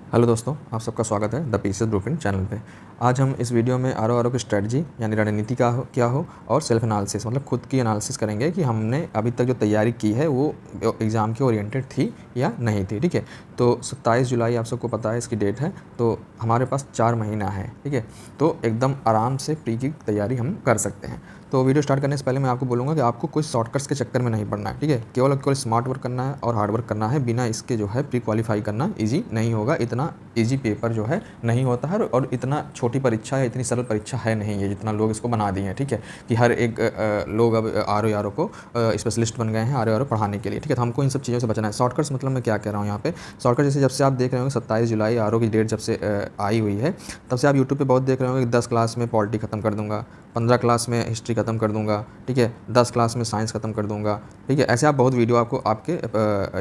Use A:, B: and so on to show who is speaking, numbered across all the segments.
A: Hello दोस्तों, आप सबका स्वागत है द पीसेस ब्लूप्रिंट चैनल पे। आज हम इस वीडियो में आर की स्ट्रेटजी यानी रणनीति क्या हो और सेल्फ एनालिसिस मतलब खुद की एनालिसिस करेंगे कि हमने अभी तक जो तैयारी की है वो एग्ज़ाम के ओरिएंटेड थी या नहीं थी। ठीक है, तो 27 जुलाई आप सबको पता है इसकी डेट है, तो हमारे पास 4 महीना है। ठीक है, तो एकदम आराम से प्री की तैयारी हम कर सकते हैं। तो वीडियो स्टार्ट करने से पहले मैं आपको बोलूँगा कि आपको कोई शॉर्टकट्स के चक्कर में नहीं पड़ना है। ठीक है, केवल स्मार्ट वर्क करना है और हार्ड वर्क करना है। बिना इसके जो है प्री क्वालिफाई करना ईजी नहीं होगा। इतना ईजी पेपर जो है नहीं होता है और इतना छोटी परीक्षा है, इतनी सरल परीक्षा है नहीं है जितना लोग इसको बना दिए हैं। ठीक है, कि हर एक लोग अब आर को स्पेशलिस्ट बन गए हैं आर पढ़ाने के लिए। ठीक है, तो हमको इन सब चीज़ों से बचना है। शॉर्टकट्स मतलब मैं क्या कह रहा हूँ यहाँ पे, शॉर्टकट जैसे जब से आप देख रहे होंगे 27 जुलाई आर की डेट जब से आई हुई है, तब से आप यूट्यूब पे बहुत देख रहे होंगे कि 10 क्लास में पॉलिटी खत्म कर दूंगा, 15 क्लास में हिस्ट्री खत्म कर दूंगा, ठीक है, 10 क्लास में साइंस खत्म कर दूंगा। ठीक है, ऐसे आप बहुत वीडियो आपको आपके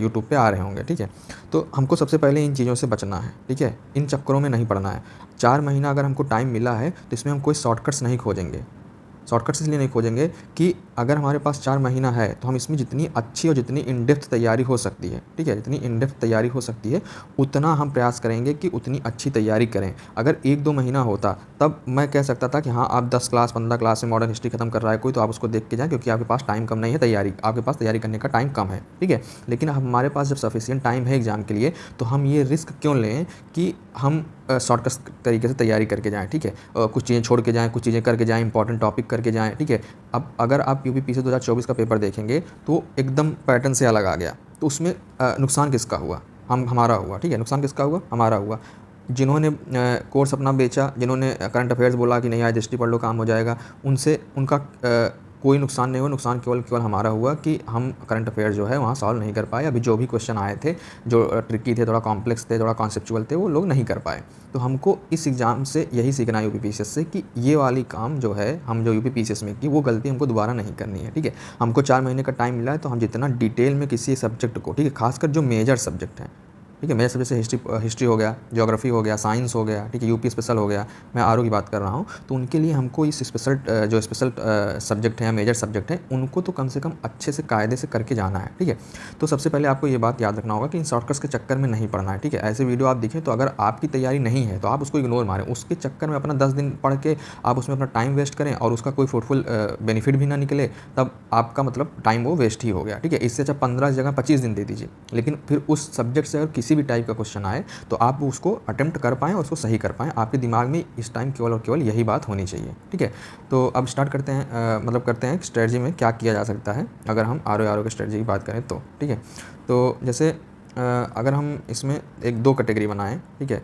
A: यूट्यूब पे आ रहे होंगे। ठीक है, तो हमको सबसे पहले इन चीज़ों से बचना है। ठीक है, इन चक्करों में नहीं पड़ना है। 4 महीना अगर हमको टाइम मिला है तो इसमें हम कोई शॉर्टकट्स नहीं खोजेंगे। शॉर्टकट्स इसलिए नहीं खोजेंगे कि अगर हमारे पास 4 महीना है तो हम इसमें जितनी अच्छी और जितनी इन डेप्थ तैयारी हो सकती है, ठीक है, जितनी इन डेप्थ तैयारी हो सकती है उतना हम प्रयास करेंगे कि उतनी अच्छी तैयारी करें। अगर 1-2 महीना होता तब मैं कह सकता था कि हाँ, आप 10 क्लास 15 क्लास में मॉडर्न हिस्ट्री खत्म कर रहा है कोई, तो आप उसको देख के जाएँ, क्योंकि आपके पास टाइम कम नहीं है, आपके पास तैयारी करने का टाइम कम है। ठीक है, लेकिन हमारे पास जब सफिशिएंट टाइम है एग्ज़ाम के लिए, तो हम ये रिस्क क्यों लें कि हम शॉर्टकट तरीके से तैयारी करके जाएँ। ठीक है, कुछ चीज़ें छोड़ के जाएँ, कुछ चीज़ें करके जाएँ, इंपॉर्टेंट टॉपिक करके जाएँ। ठीक है, अब अगर आप यूपीपीसी 2024 का पेपर देखेंगे तो एकदम पैटर्न से अलग आ गया, तो उसमें नुकसान किसका हुआ? हमारा हुआ। ठीक है, नुकसान किसका हुआ? हमारा हुआ। जिन्होंने कोर्स अपना बेचा, जिन्होंने करंट अफेयर्स बोला कि नहीं आज हिस्ट्री पढ़ लो काम हो जाएगा, उनसे उनका कोई नुकसान नहीं हुआ। नुकसान केवल हमारा हुआ कि हम करंट अफेयर जो है वहाँ सॉल्व नहीं कर पाए। अभी जो भी क्वेश्चन आए थे जो ट्रिकी थे, थोड़ा कॉम्प्लेक्स थे, थोड़ा कॉन्सेप्चुअल थे, वो लोग नहीं कर पाए। तो हमको इस एग्ज़ाम से यही सीखना है यूपीपीसीएस से कि ये वाली काम जो है हम जो यूपीपीसीएस में की वो गलती हमको दोबारा नहीं करनी है। ठीक है, हमको 4 महीने का टाइम मिला है, तो हम जितना डिटेल में किसी सब्जेक्ट को, ठीक है, खासकर जो मेजर सब्जेक्ट हैं, ठीक है, मेजर सब्जेक्ट से हिस्ट्री हो गया, ज्योग्राफी हो गया, साइंस हो गया, ठीक है, यूपी स्पेशल हो गया, मैं आरओ की बात कर रहा हूँ, तो उनके लिए हमको इस स्पेशल सब्जेक्ट हैं या मेजर सब्जेक्ट हैं उनको तो कम से कम अच्छे से कायदे से करके जाना है। ठीक है, तो सबसे पहले आपको ये बात याद रखना होगा कि इन शॉर्टकट्स के चक्कर में नहीं पड़ना है। ठीक है, ऐसे वीडियो आप देखें तो अगर आपकी तैयारी नहीं है तो आप उसको इग्नोर मारें, उसके चक्कर में अपना 10 दिन पढ़ के आप उसमें अपना टाइम वेस्ट करें और उसका कोई फ्रूटफुल बेनिफिट भी ना निकले, तब आपका मतलब टाइम वो वेस्ट ही हो गया। ठीक है, इससे अच्छा 15 जगह 25 दिन दे दीजिए, लेकिन फिर उस सब्जेक्ट से अगर किसी भी टाइप का क्वेश्चन आए तो आप उसको अटेम्प्ट कर पाएँ और उसको सही कर पाएँ। आपके दिमाग में इस टाइम केवल और केवल यही बात होनी चाहिए। ठीक है, तो अब स्टार्ट करते हैं, मतलब करते हैं स्ट्रेटजी में क्या किया जा सकता है अगर हम आर की स्ट्रेटजी की बात करें तो। ठीक है, तो जैसे अगर हम इसमें 1-2 कैटेगरी बनाएं, ठीक है,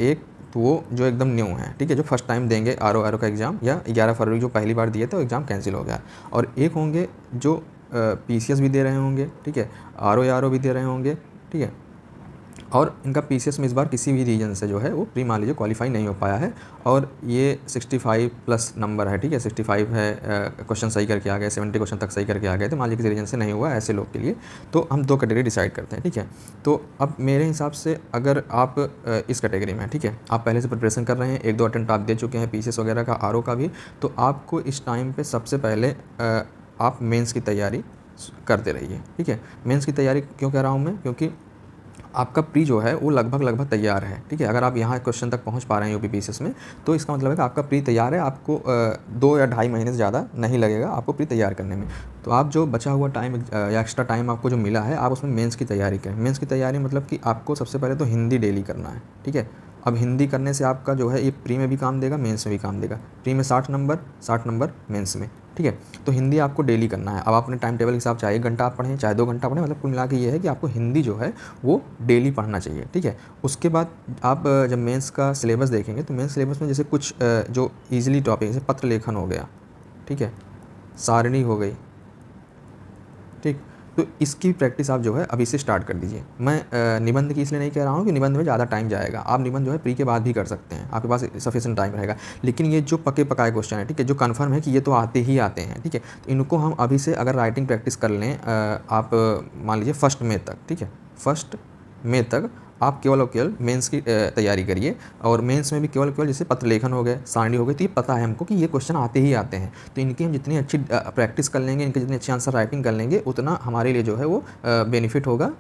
A: एक तो वो जो एकदम न्यू है, ठीक है, जो फर्स्ट टाइम देंगे आर का एग्ज़ाम, या 11 फरवरी जो पहली बार दिए थे वो एग्ज़ाम कैंसिल हो गया, और एक होंगे जो पीसीएस भी दे रहे होंगे, ठीक है, आर भी दे रहे होंगे, ठीक है, और इनका पीसीएस में इस बार किसी भी रीजन से जो है वो प्री मान लीजिए क्वालिफाई नहीं हो पाया है, और ये 65 प्लस नंबर है। ठीक है, 65 है, क्वेश्चन सही करके आ गए, 70 क्वेश्चन तक सही करके आ गए, तो मान लीजिए किसी रीजन से नहीं हुआ ऐसे लोग के लिए, तो हम 2 कैटेगरी डिसाइड करते हैं। ठीक है, तो अब मेरे हिसाब से अगर आप इस कैटेगरी में, ठीक है, आप पहले से प्रिपरेशन कर रहे हैं, 1-2 अटेम्प्ट आप दे चुके हैं पीसीएस वगैरह का, आर का भी, तो आपको इस टाइम पर सबसे पहले आप मेंस की तैयारी करते रहिए। ठीक है, मेंस की तैयारी क्यों कह रहा हूँ मैं, क्योंकि आपका प्री जो है वो लगभग तैयार है। ठीक है, अगर आप यहाँ क्वेश्चन तक पहुँच पा रहे हैं यूपीपीसीएस में, तो इसका मतलब है कि आपका प्री तैयार है। आपको 2 या ढाई महीने से ज़्यादा नहीं लगेगा आपको प्री तैयार करने में। तो आप जो बचा हुआ टाइम या एक्स्ट्रा टाइम आपको जो मिला है, आप उसमें मेंस की तैयारी करें। मेंस की तैयारी मतलब कि आपको सबसे पहले तो हिंदी डेली करना है। ठीक है, अब हिंदी करने से आपका जो है ये प्री में भी काम देगा, मेंस में भी काम देगा। प्री में 60 नंबर मेंस में। ठीक है, तो हिंदी आपको डेली करना है। अब आप अपने टाइम टेबल के हिसाब से चाहे 1 घंटा आप पढ़ें, चाहे 2 घंटा पढ़ें, मतलब कुल मिला के ये है कि आपको हिंदी जो है वो डेली पढ़ना चाहिए। ठीक है, उसके बाद आप जब मेंस का सिलेबस देखेंगे तो मेंस सिलेबस में जैसे कुछ जो ईजिली टॉपिक जैसे पत्र लेखन हो गया, ठीक है, सारणी हो गई, ठीक, तो इसकी प्रैक्टिस आप जो है अभी से स्टार्ट कर दीजिए। मैं निबंध की इसलिए नहीं कह रहा हूँ कि निबंध में ज़्यादा टाइम जाएगा, आप निबंध जो है प्री के बाद भी कर सकते हैं, आपके पास सफिशिएंट टाइम रहेगा। लेकिन ये जो पके पकाए क्वेश्चन है, ठीक है, जो कन्फर्म है कि ये तो आते ही आते हैं, ठीक है, तो इनको हम अभी से अगर राइटिंग प्रैक्टिस कर लें, आप मान लीजिए 1 मई तक, ठीक है, 1 मई तक आप केवल और केवल मेंस की तैयारी करिए, और मेंस में भी केवल केवल जैसे पत्र लेखन हो गए, सारणी हो गई, तो ये पता है हमको कि ये क्वेश्चन आते ही आते हैं, तो इनकी हम जितनी अच्छी प्रैक्टिस कर लेंगे, इनके जितने अच्छे आंसर राइटिंग कर लेंगे, उतना हमारे लिए जो है वो बेनिफिट होगा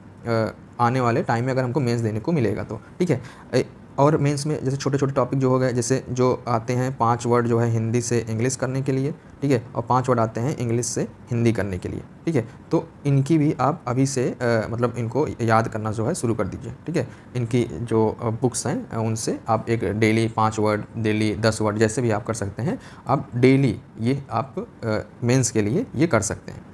A: आने वाले टाइम में अगर हमको मेंस देने को मिलेगा तो, ठीक है। और मेंस में जैसे छोटे छोटे टॉपिक जो हो गए, जैसे जो आते हैं 5 वर्ड जो है हिंदी से इंग्लिश करने के लिए, ठीक है, और 5 वर्ड आते हैं इंग्लिश से हिंदी करने के लिए, ठीक है, तो इनकी भी आप अभी से मतलब इनको याद करना जो है शुरू कर दीजिए, ठीक है। इनकी जो बुक्स हैं उनसे आप एक डेली 5 वर्ड, डेली 10 वर्ड, जैसे भी आप कर सकते हैं, आप डेली ये आप मेंस के लिए ये कर सकते हैं,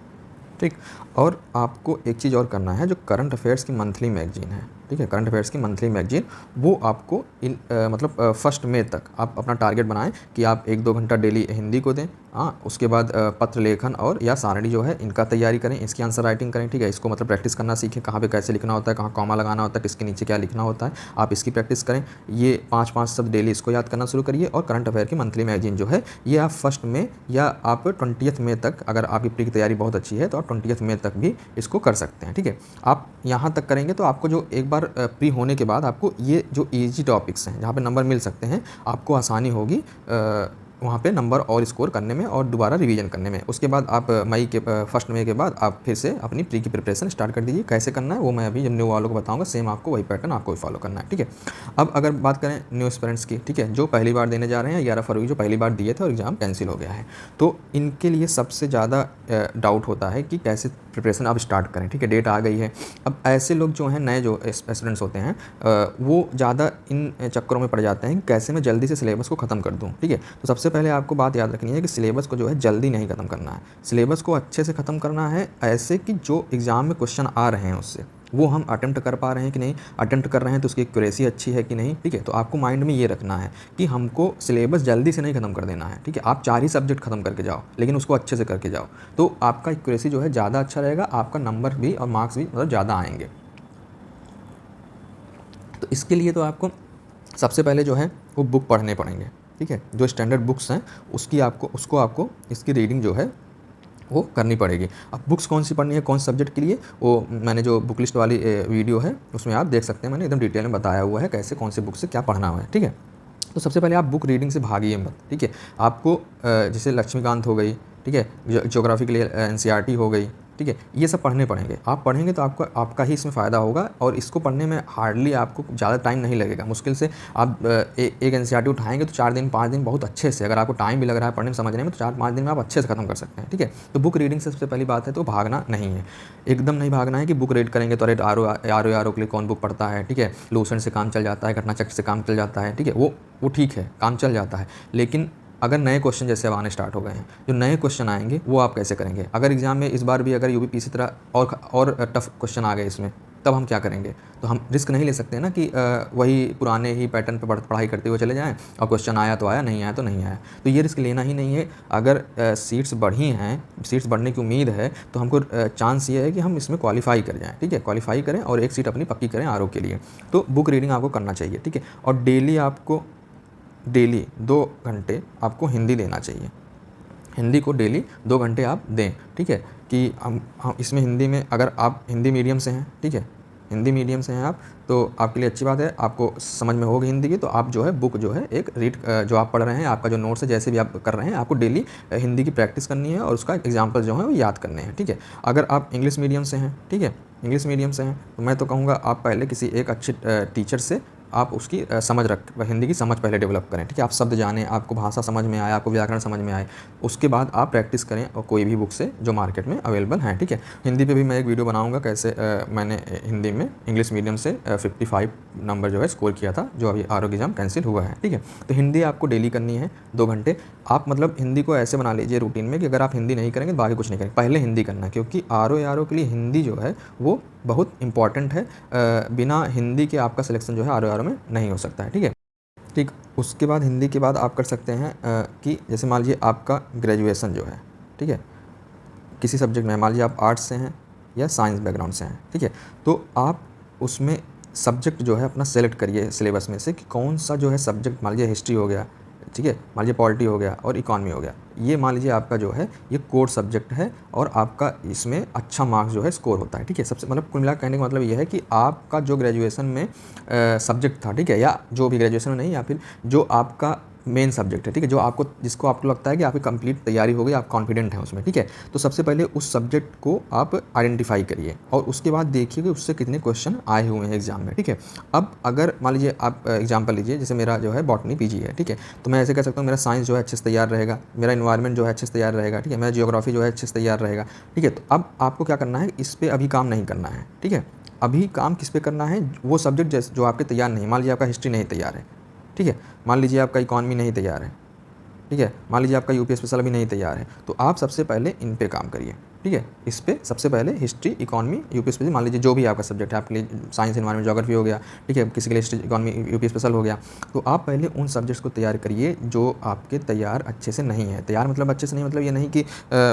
A: ठीक। और आपको एक चीज़ और करना है, जो करंट अफेयर्स की मंथली मैगजीन है, ठीक है, करंट अफेयर्स की मंथली मैगजीन, वो आपको मतलब 1 मई तक आप अपना टारगेट बनाएं कि आप 1-2 घंटा डेली हिंदी को दें। हाँ, उसके बाद पत्र लेखन और या सारणी जो है इनका तैयारी करें, इसकी आंसर राइटिंग करें, ठीक है, इसको मतलब प्रैक्टिस करना सीखें, कहाँ पे कैसे लिखना होता है, कहाँ कॉमा लगाना होता है, किसके नीचे क्या लिखना होता है, आप इसकी प्रैक्टिस करें। ये 5-5 शब्द डेली इसको याद करना शुरू करिए। और करंट अफेयर की मंथली मैगजीन जो है ये आप 1 मई या आप 20 मई तक, अगर आपकी प्री की तैयारी बहुत अच्छी है तो आप 20 मई तक भी इसको कर सकते हैं, ठीक है। आप यहाँ तक करेंगे तो आपको जो एक बार प्री होने के बाद आपको ये जो ईजी टॉपिक्स हैं जहाँ पे नंबर मिल सकते हैं, आपको आसानी होगी वहाँ पे नंबर और स्कोर करने में और दोबारा रिवीजन करने में। उसके बाद आप 1 मई के बाद आप फिर से अपनी प्री की प्रिपरेशन स्टार्ट कर दीजिए। कैसे करना है वो मैं अभी जब न्यू वालों को बताऊंगा, सेम आपको वही पैटर्न आपको भी फॉलो करना है, ठीक है। अब अगर बात करें न्यू एस्पिरेंट्स की, ठीक है, जो पहली बार देने जा रहे हैं, 11 फरवरी जो पहली बार दिए थे और एग्ज़ाम कैंसिल हो गया है, तो इनके लिए सबसे ज़्यादा डाउट होता है कि कैसे प्रिपरेशन आप स्टार्ट करें, ठीक है। डेट आ गई है, अब ऐसे लोग जो हैं नए जो एस्पिरेंट्स होते हैं वो ज़्यादा इन चक्करों में पड़ जाते हैं कि कैसे मैं जल्दी से सिलेबस को ख़त्म कर दूँ, ठीक है। तो सबसे पहले आपको बात याद रखनी है कि सिलेबस को जो है जल्दी नहीं ख़त्म करना है, सिलेबस को अच्छे से ख़त्म करना है, ऐसे कि जो एग्ज़ाम में क्वेश्चन आ रहे हैं उससे वो हम अटेम्प्ट कर पा रहे हैं कि नहीं, अटेम्प्ट कर रहे हैं तो उसकी एक्यूरेसी अच्छी है कि नहीं, ठीक है। तो आपको माइंड में ये रखना है कि हमको सिलेबस जल्दी से नहीं ख़त्म कर देना है, ठीक है। आप 4 ही सब्जेक्ट ख़त्म करके जाओ, लेकिन उसको अच्छे से करके जाओ, तो आपका एक्यूरेसी जो है ज़्यादा अच्छा रहेगा, आपका नंबर भी और मार्क्स भी मतलब ज़्यादा आएंगे। तो इसके लिए तो आपको सबसे पहले जो है वो बुक पढ़ने पड़ेंगे, ठीक है। जो स्टैंडर्ड बुक्स हैं उसको आपको इसकी रीडिंग जो है वो करनी पड़ेगी। अब बुक्स कौन सी पढ़नी है, कौन से सब्जेक्ट के लिए, वो मैंने जो बुक लिस्ट वाली वीडियो है उसमें आप देख सकते हैं, मैंने एकदम डिटेल में बताया हुआ है कैसे कौन से बुक से क्या पढ़ना हुआ है, ठीक है। तो सबसे पहले आप बुक रीडिंग से भागिए मत, ठीक है। आपको जैसे लक्ष्मीकांत हो गई, ठीक है, ज्योग्राफी के लिए एनसीईआरटी हो गई, ठीक है, ये सब पढ़ने पड़ेंगे। आप पढ़ेंगे तो आपका ही इसमें फ़ायदा होगा, और इसको पढ़ने में हार्डली आपको ज़्यादा टाइम नहीं लगेगा। मुश्किल से आप एक एनसीईआरटी उठाएंगे तो 4 दिन 5 दिन बहुत अच्छे से, अगर आपको टाइम भी लग रहा है पढ़ने में समझने में, तो 4-5 दिन में आप अच्छे से ख़त्म कर सकते हैं, ठीक है। तो बुक रीडिंग से सबसे पहली बात है तो भागना नहीं है, एकदम नहीं भागना है कि बुक रीड करेंगे तो अरे आर ओ के लिए कौन बुक पढ़ता है, ठीक है, लूसेंट से काम चल जाता है, घटनाचक्र से काम चल जाता है, ठीक है, वो ठीक है, काम चल जाता है। लेकिन अगर नए क्वेश्चन जैसे अब आने स्टार्ट हो गए हैं, जो नए क्वेश्चन आएंगे वो आप कैसे करेंगे। अगर एग्जाम में इस बार भी अगर यूपीपीएससी तरह और टफ क्वेश्चन आ गए इसमें, तब हम क्या करेंगे। तो हम रिस्क नहीं ले सकते ना कि वही पुराने ही पैटर्न पर पढ़ाई करते हुए चले जाएं और क्वेश्चन आया तो आया, नहीं आया तो नहीं आया। तो ये रिस्क लेना ही नहीं है। अगर सीट्स बढ़ी हैं, सीट्स बढ़ने की उम्मीद है, तो हमको चांस ये है कि हम इसमें क्वालिफाई कर जाएँ, ठीक है, क्वालिफाई करें और एक सीट अपनी पक्की करें आरओ के लिए। तो बुक रीडिंग आपको करना चाहिए, ठीक है। और डेली 2 घंटे आपको हिंदी देना चाहिए, हिंदी को डेली 2 घंटे आप दें, ठीक है। कि हम इसमें हिंदी में अगर आप हिंदी मीडियम से हैं, ठीक है, हिंदी मीडियम से हैं आप, तो आपके लिए अच्छी बात है, आपको समझ में होगी हिंदी की, तो आप जो है बुक जो है एक रीड जो आप पढ़ रहे हैं, आपका जो नोट्स है जैसे भी आप कर रहे हैं, आपको डेली हिंदी की प्रैक्टिस करनी है और उसका एग्जाम्पल जो है वो याद करने हैं, ठीक है। अगर आप इंग्लिश मीडियम से हैं, ठीक है, इंग्लिश मीडियम से हैं, तो मैं तो कहूँगा आप पहले किसी एक अच्छे टीचर से आप उसकी हिंदी की समझ पहले डेवलप करें, ठीक है। आप शब्द जानें, आपको भाषा समझ में आए, आपको व्याकरण समझ में आए, उसके बाद आप प्रैक्टिस करें और कोई भी बुक से जो मार्केट में अवेलेबल हैं, ठीक है। हिंदी पे भी मैं एक वीडियो बनाऊंगा कैसे मैंने हिंदी में इंग्लिश मीडियम से 55 नंबर जो है स्कोर किया था, जो अभी आरओ एग्जाम कैंसिल हुआ है, ठीक है। तो हिंदी आपको डेली करनी है 2 घंटे। आप मतलब हिंदी को ऐसे बना लीजिए रूटीन में कि अगर आप हिंदी नहीं करेंगे तो बाकी कुछ नहीं करेंगे, पहले हिंदी करना है, क्योंकि आरओ के लिए हिंदी जो है वो बहुत इंपॉर्टेंट है। बिना हिंदी के आपका सिलेक्शन जो है आरओ में नहीं हो सकता है, ठीक है। ठीक, उसके बाद हिंदी के बाद आप कर सकते हैं कि जैसे मान लीजिए आपका ग्रेजुएशन जो है, ठीक है, किसी सब्जेक्ट में, मान लीजिए आप आर्ट्स से हैं या साइंस बैकग्राउंड से हैं, ठीक है, तो आप उसमें सब्जेक्ट जो है अपना सेलेक्ट करिए सिलेबस में से कि कौन सा जो है सब्जेक्ट, मान लीजिए हिस्ट्री हो गया, ठीक है। मान लीजिए पॉलिटी हो गया और इकॉनमी हो गया, ये मान लीजिए आपका जो है ये कोर सब्जेक्ट है और आपका इसमें अच्छा मार्क्स जो है स्कोर होता है, ठीक है। सबसे मतलब कुल मिला कहने का मतलब ये है कि आपका जो ग्रेजुएशन में सब्जेक्ट था, ठीक है, या जो भी ग्रेजुएशन में नहीं, या फिर जो आपका मेन सब्जेक्ट है, ठीक है, जो आपको जिसको आपको लगता है कि आपकी कंप्लीट तैयारी हो गई, आप कॉन्फिडेंट हैं उसमें, ठीक है। तो सबसे पहले उस सब्जेक्ट को आप आइडेंटिफाई करिए और उसके बाद देखिए कि उससे कितने क्वेश्चन आए हुए हैं एग्जाम में, ठीक है। अब अगर मान लीजिए आप एग्जाम्पल लीजिए, जैसे मेरा जो है बॉटनी पीजी है, ठीक है, तो मैं ऐसे कह सकता हूँ मेरा साइंस जो है अच्छे से तैयार रहेगा, मेरा इन्वायरमेंट जो है अच्छे से तैयार रहेगा, ठीक है, मेरा जियोग्राफी जो है अच्छे से तैयार रहेगा, ठीक है। तो अब आपको क्या करना है, इस पर अभी काम नहीं करना है, ठीक है। अभी काम किस पे करना है, वो सब्जेक्ट जो आपके तैयार नहीं, मान लीजिए आपका हिस्ट्री नहीं तैयार है, ठीक है, मान लीजिए आपका इकॉनमी नहीं तैयार है, ठीक है, मान लीजिए आपका यूपी स्पेशल भी नहीं तैयार है, तो आप सबसे पहले इन पे काम करिए, ठीक है। इस पे सबसे पहले हिस्ट्री, इकॉनमी, यूपी स्पेशल, मान लीजिए जो भी आपका सब्जेक्ट है, आपके लिए साइंस, एनवायरमेंट, ज्योग्राफी हो गया, ठीक है, किसी के लिए हिस्ट्री, इकॉनमी, यूपी स्पेशल हो गया, तो आप पहले उन सब्जेक्ट्स को तैयार करिए जो आपके तैयार अच्छे से नहीं है। तैयार मतलब अच्छे से नहीं मतलब ये नहीं कि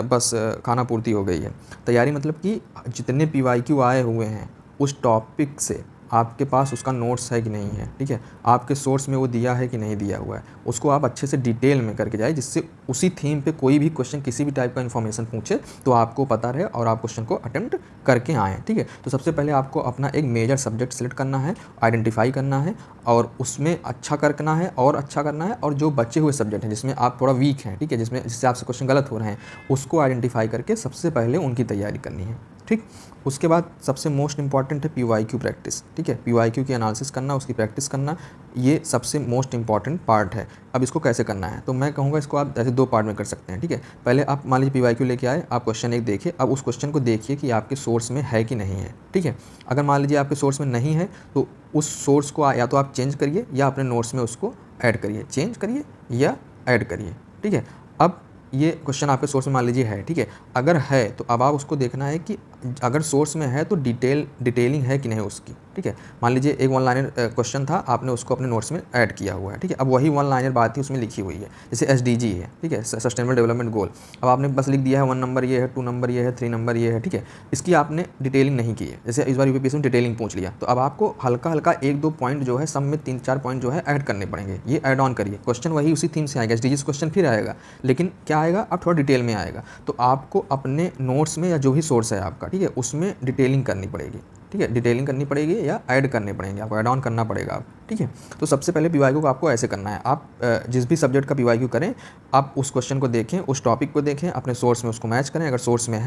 A: बस खाना पूर्ति हो गई है। तैयारी मतलब कि जितने PYQ आए हुए हैं उस टॉपिक से आपके पास उसका नोट्स है कि नहीं है, ठीक है, आपके सोर्स में वो दिया है कि नहीं दिया हुआ है, उसको आप अच्छे से डिटेल में करके जाए, जिससे उसी थीम पे कोई भी क्वेश्चन किसी भी टाइप का इन्फॉर्मेशन पूछे तो आपको पता रहे और आप क्वेश्चन को अटेम्प्ट करके आएँ, ठीक है। तो सबसे पहले आपको अपना एक मेजर सब्जेक्ट सेलेक्ट करना है, आइडेंटिफाई करना है और उसमें अच्छा करना है और अच्छा करना है, और जो बचे हुए सब्जेक्ट हैं जिसमें आप थोड़ा वीक हैं, ठीक है, जिससे आपसे क्वेश्चन गलत हो रहे हैं, उसको आइडेंटिफाई करके सबसे पहले उनकी तैयारी करनी है, ठीक। उसके बाद सबसे मोस्ट इंपॉर्टेंट है PYQ प्रैक्टिस, ठीक है। PYQ की एनालिसिस करना, उसकी प्रैक्टिस करना, ये सबसे मोस्ट इंपॉर्टेंट पार्ट है। अब इसको कैसे करना है, तो मैं कहूँगा इसको आप ऐसे 2 पार्ट में कर सकते हैं, ठीक है। पहले आप मान लीजिए PYQ लेके आए, आप क्वेश्चन एक देखिए, अब उस क्वेश्चन को देखिए कि आपके सोर्स में है कि नहीं है, ठीक है। अगर मान लीजिए आपके सोर्स में नहीं है तो उस सोर्स को या तो आप चेंज करिए या अपने नोट्स में उसको ऐड करिए, चेंज करिए या ऐड करिए, ठीक है। अब ये क्वेश्चन आपके सोर्स में मान लीजिए है, ठीक है, अगर है तो अब आप उसको देखना है कि अगर सोर्स में है तो डिटेलिंग है कि नहीं उसकी, ठीक है। मान लीजिए एक 1 लाइनर क्वेश्चन था, आपने उसको अपने नोट्स में ऐड किया हुआ है, ठीक है। अब वही 1 लाइनर बात ही उसमें लिखी हुई है, जैसे SDG है, ठीक है, सस्टेनेबल डेवलपमेंट गोल। अब आपने बस लिख दिया है 1 नंबर ये है, 2 नंबर ये है, 3 नंबर ये है, ठीक है, इसकी आपने डिटेलिंग नहीं की है। जैसे इस बार UPSC में डिटेलिंग पूछ लिया, तो अब आपको हल्का हल्का 1-2 पॉइंट जो है, सब में 3-4 पॉइंट जो है ऐड करने पड़ेंगे, ये ऐड ऑन करिए। क्वेश्चन वही उसी थीम से आएगा, SDG से क्वेश्चन फिर आएगा, लेकिन क्या आएगा, अब थोड़ा डिटेल में आएगा। तो आपको अपने नोट्स में या जो भी सोर्स है आपका, ठीक है, उसमें डिटेलिंग करनी पड़ेगी, ठीक है, डिटेलिंग करनी पड़ेगी या ऐड करने पड़ेंगे, आपको ऐड ऑन करना पड़ेगा आप, ठीक है। तो सबसे पहले PYQ को आपको ऐसे करना है, आप जिस भी सब्जेक्ट का PYQ करें, आप उस क्वेश्चन को देखें, उस टॉपिक को देखें, अपने सोर्स में उसको मैच करें। अगर सोर्स में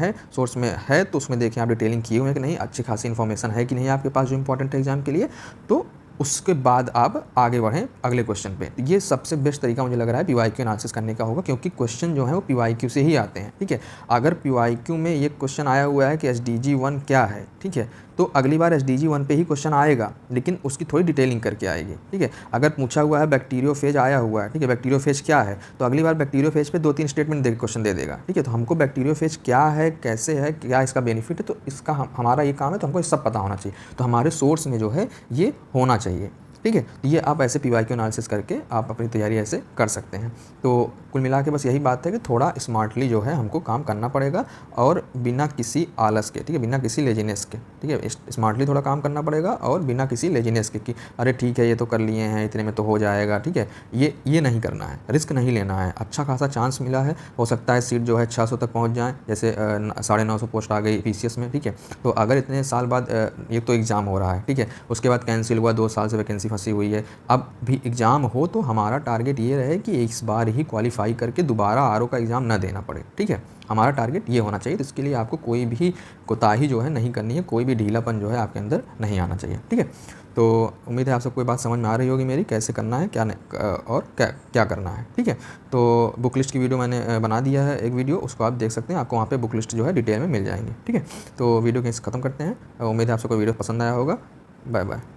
A: है तो उसमें देखें आप डिटेलिंग किए हुए हैं कि नहीं, अच्छी खासी इन्फॉर्मेशन है कि नहीं आपके पास जो इंपॉर्टेंट है एग्जाम के लिए, तो उसके बाद आप आगे बढ़ें अगले क्वेश्चन पे। ये सबसे बेस्ट तरीका मुझे लग रहा है PYQ एनालिसिस करने का होगा, क्योंकि क्वेश्चन जो है वो PYQ से ही आते हैं, ठीक है। अगर PYQ में ये क्वेश्चन आया हुआ है कि SDG 1 क्या है, ठीक है, तो अगली बार SDG 1 पे ही क्वेश्चन आएगा, लेकिन उसकी थोड़ी डिटेलिंग करके आएगी, ठीक है। अगर पूछा हुआ है बैक्टीरियोफेज आया हुआ है, ठीक है, बैक्टीरियोफेज क्या है, तो अगली बार बैक्टीरियोफेज पे 2-3 स्टेटमेंट दे क्वेश्चन दे देगा, ठीक है। तो हमको बैक्टीरियोफेज क्या है, कैसे है, क्या इसका बेनिफिट है, तो इसका हमारा ये काम है, तो हमको ये सब पता होना चाहिए, तो हमारे सोर्स में जो है ये होना चाहिए, ठीक है। तो ये आप ऐसे PYQ एनालिसिस करके आप अपनी तैयारी ऐसे कर सकते हैं। तो कुल मिला के बस यही बात है कि थोड़ा स्मार्टली जो है हमको काम करना पड़ेगा और बिना किसी आलस के, ठीक है, बिना किसी लेजीनेस के, ठीक है, स्मार्टली थोड़ा काम करना पड़ेगा और बिना किसी लेजीनेस के कि अरे ठीक है ये तो कर लिए हैं, इतने में तो हो जाएगा, ठीक है, ये नहीं करना है, रिस्क नहीं लेना है। अच्छा खासा चांस मिला है, हो सकता है सीट जो है 600 तक पहुँच जाए, जैसे 950 पोस्ट आ गई PCS में, ठीक है। तो अगर इतने साल बाद ये तो एग्ज़ाम हो रहा है, ठीक है, उसके बाद कैंसिल हुआ, 2 साल से वैकेंसी फंसी हुई है, अब भी एग्ज़ाम हो तो हमारा टारगेट ये रहे कि इस बार ही क्वालिफाई करके दोबारा RO का एग्ज़ाम ना देना पड़े, ठीक है, हमारा टारगेट ये होना चाहिए। तो इसके लिए आपको कोई भी कोताही जो है नहीं करनी है, कोई भी ढीलापन जो है आपके अंदर नहीं आना चाहिए, ठीक है। तो उम्मीद है आप सबको कोई बात समझ में आ रही होगी मेरी, कैसे करना है, क्या नहीं, और क्या करना है, ठीक है। तो बुक लिस्ट की वीडियो मैंने बना दिया है एक वीडियो, उसको आप देख सकते हैं, आपको वहाँ पे बुक लिस्ट जो है डिटेल में मिल जाएंगी, ठीक है। तो वीडियो कहीं से ख़त्म करते हैं, उम्मीद है आप सबको वीडियो पसंद आया होगा। Bye bye.